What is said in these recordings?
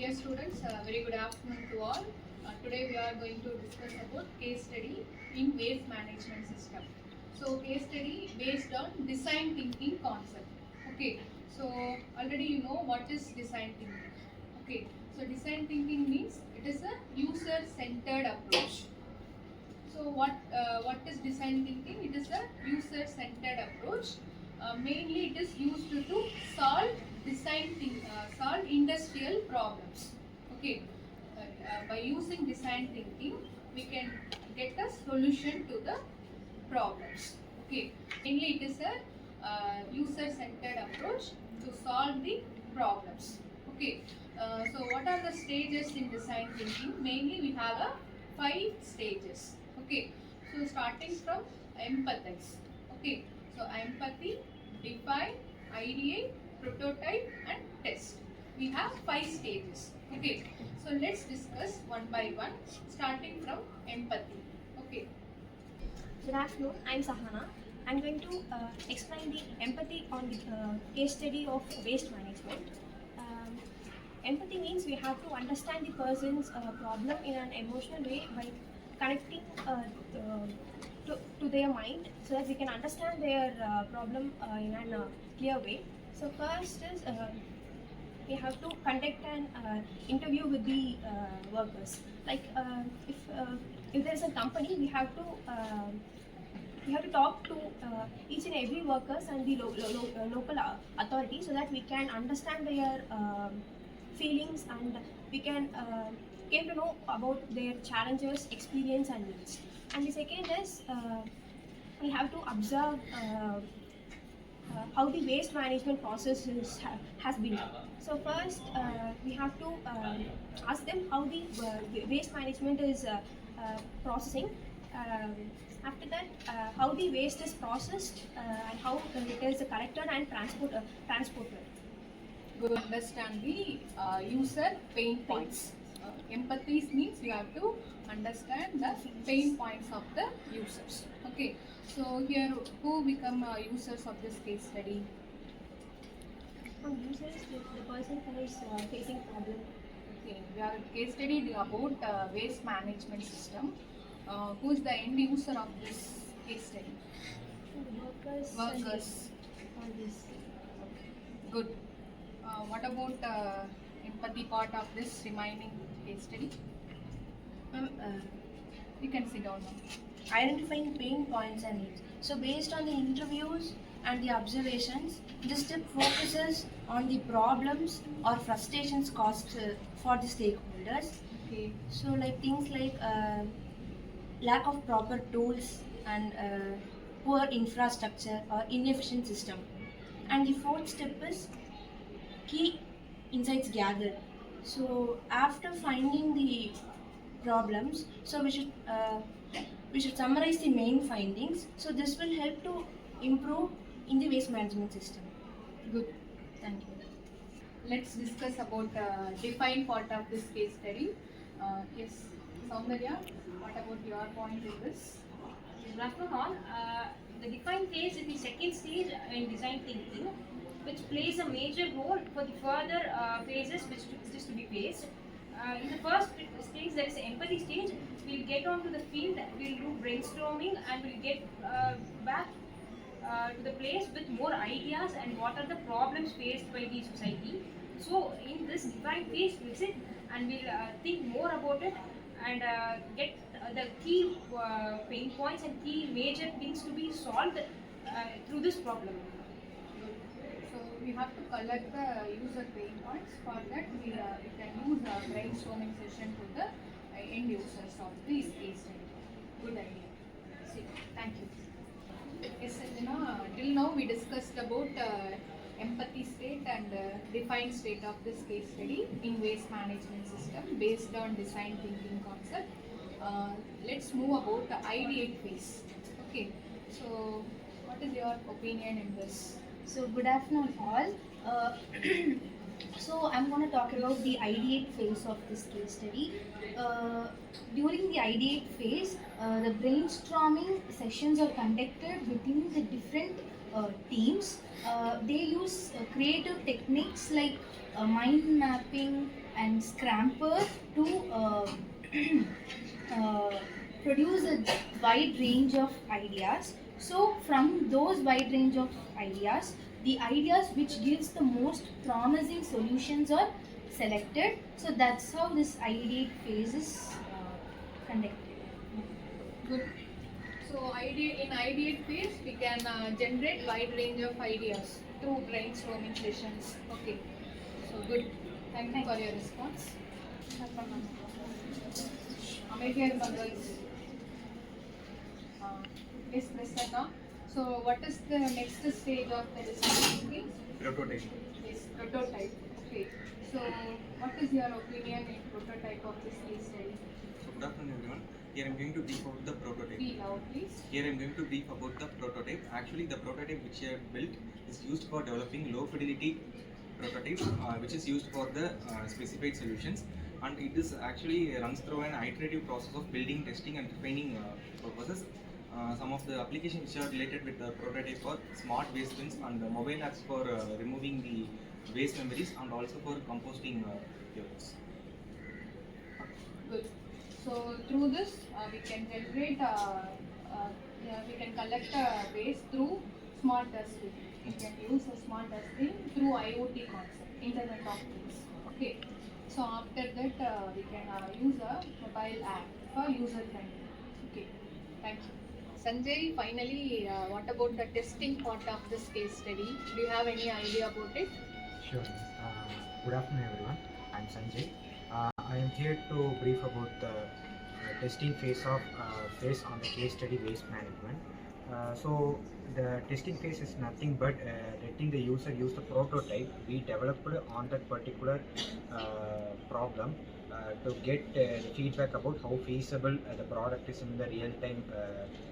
Dear students, very good afternoon to all. Today we are going to discuss about case study in waste management system. So case study based on design thinking concept. Okay, so already you know what is design thinking. Okay, so design thinking means it is a user centered approach. So what is design thinking? It is a user centered approach. Mainly it is used to solve solve industrial problems. Okay, by using design thinking, we can get a solution to the problems. Okay, mainly it is a user centered approach to solve the problems. Okay, so what are the stages in design thinking? Mainly we have a 5 stages. Okay, so starting from empathize. Okay, so empathy, define, ideate, prototype and test. We have 5 stages. Okay, so let's discuss one by one, starting from empathy. Okay. Good afternoon, I'm Sahana. I'm going to explain the empathy on the case study of waste management. Empathy means we have to understand the person's problem in an emotional way by connecting to their mind so that we can understand their problem in a clear way. So first is we have to conduct an interview with the workers. Like if there is a company, we have to talk to each and every workers and the local authority so that we can understand their feelings and we can came to know about their challenges, experience and needs. And the second is we have to observe how the waste management process has been done. So first we have to ask them how the waste management is processing. After that, how the waste is processed and how it is collected and transported. Go understand the user pain points. Empathy means you have to understand the pain points of the users. Okay, so here who become users of this case study? Users, the person who is facing problem. Okay, we are case study about waste management system. Who is the end user of this case study? Workers. Workers. On this. Okay, good. What about empathy part of this remaining case study? You can sit down now. Identifying pain points and needs. So based on the interviews and the observations, this step focuses on the problems or frustrations caused for the stakeholders. Okay. So like things like lack of proper tools and poor infrastructure or inefficient system. And the fourth step is key insights gathered. So after finding the problems, so we should summarize the main findings. So this will help to improve in the waste management system. Good. Thank you. Let's discuss about define part of this case study. Yes, Soundarya, what about your point in this? Good afternoon all. The define phase is the second stage in design thinking, which plays a major role for the further phases which is to be faced. In the first stage, there is the empathy stage. We'll get onto the field, we'll do brainstorming and we'll get back to the place with more ideas and what are the problems faced by the society. So in this design phase, we'll sit and we'll think more about it and get the key pain points and key major things to be solved through this problem. So we have to collect the user pain points. For that, we can use a brainstorming session to the end users of this case study. Good idea. See, thank you. Yes, Sanjana, till now we discussed about empathy state and defined state of this case study in waste management system based on design thinking concept. Let's move about the ideate phase. Okay, so what is your opinion in this? So good afternoon all. So I'm going to talk about the ideate phase of this case study. During the ideate phase, the brainstorming sessions are conducted within the different teams. They use creative techniques like mind mapping, and scramper to produce a wide range of ideas. So from those wide range of ideas, the ideas which gives the most promising solutions are selected. So that's how this ideate phase is conducted. Good. So in ideate phase, we can generate wide range of ideas through brainstorming sessions. Okay. So good. Thank you for your response. Amelia Bangals. Miss Prasanna. So what is the next stage of the design thinking? Prototype. Yes, prototype. Okay. So what is your opinion in prototype of this case study? So good afternoon everyone. Here I am going to brief about the prototype. Be loud, please. Here I am going to brief about the prototype. Actually the prototype which I have built is used for developing low fidelity prototypes which is used for the specified solutions, and it is actually runs through an iterative process of building, testing and refining purposes. Some of the applications which are related with the prototype are smart waste bins and mobile apps for removing the waste memories and also for composting units. Good. So through this, we can generate, we can collect waste through smart dustbin. We can use a smart dustbin through IOT concept, Internet of Things. Okay. So after that, we can use a mobile app for user friendly. Okay. Thank you. Sanjay, finally, what about the testing part of this case study? Do you have any idea about it? Sure. Good afternoon, everyone. I'm Sanjay. I am here to brief about the testing phase on the case study waste management. So the testing phase is nothing but letting the user use the prototype we developed on that particular problem to get the feedback about how feasible the product is in the real-time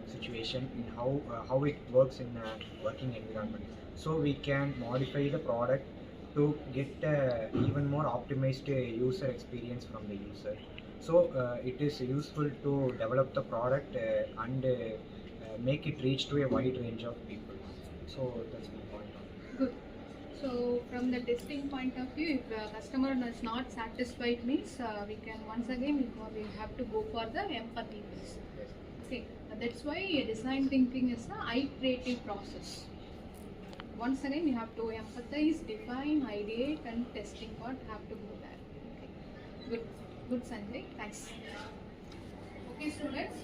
situation, in how it works in a working environment. So we can modify the product to get even more optimized user experience from the user. So it is useful to develop the product and make it reach to a wide range of people. So that's my point. Good. So from the testing point of view, if the customer is not satisfied means we can once again we have to go for the empathy phase. Yes. Okay. That's why design thinking is an iterative process. Once again, you have to empathize, define, ideate, and testing part have to go there. Okay. Good. Good, Sanjay. Thanks. Okay, students.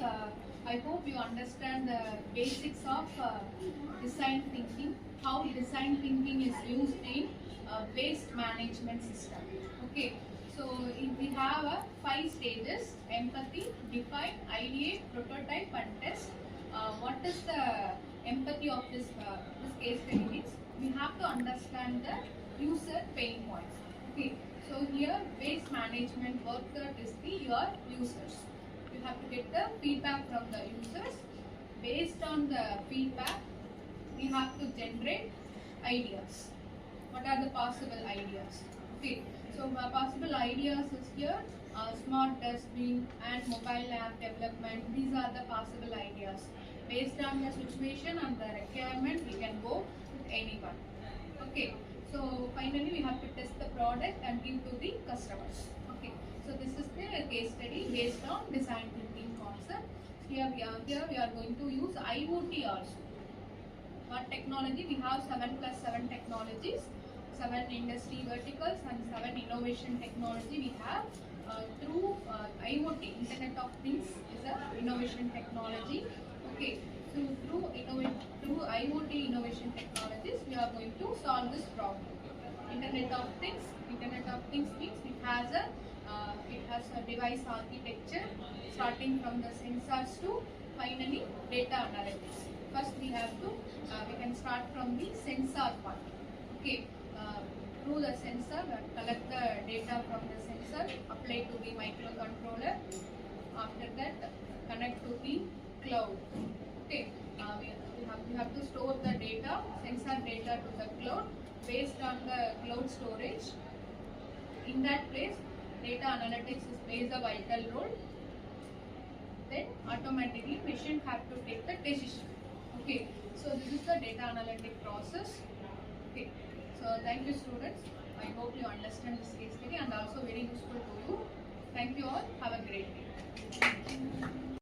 I hope you understand the basics of design thinking, how design thinking is used in waste management system. Okay, so we have 5 stages: empathy, define, ideate, prototype and test. What is the empathy of this case study means? We have to understand the user pain points. Okay, so here waste management worker is your users. You have to get the feedback from the users. Based on the feedback, we have to generate ideas. What are the possible ideas? Okay, so possible ideas is here smart dustbin and mobile app development. These are the possible ideas. Based on the situation and the requirement, we can go with anyone. Okay, so finally we have to test the product and give to the customers. Okay, so this is the case study based on design thinking concept. Here we are going to use IOT also. What technology? We have 7+7 technologies, 7 industry verticals and 7 innovation technology we have. Through IoT, Internet of Things is a innovation technology. Okay, so through IoT innovation technologies, we are going to solve this problem. Internet of Things means it has a device architecture starting from the sensors to finally data analytics. First we can start from the sensor part. Okay, through the sensor, collect the data from the sensor, apply to the microcontroller. After that, connect to the cloud. Okay, we have to store the data, sensor data to the cloud. Based on the cloud storage, in that place, data analytics plays a vital role. Then automatically machine have to take the decision. Okay, so this is the data analytic process. Okay, so thank you students. I hope you understand this case study and also very useful to you. Thank you all. Have a great day.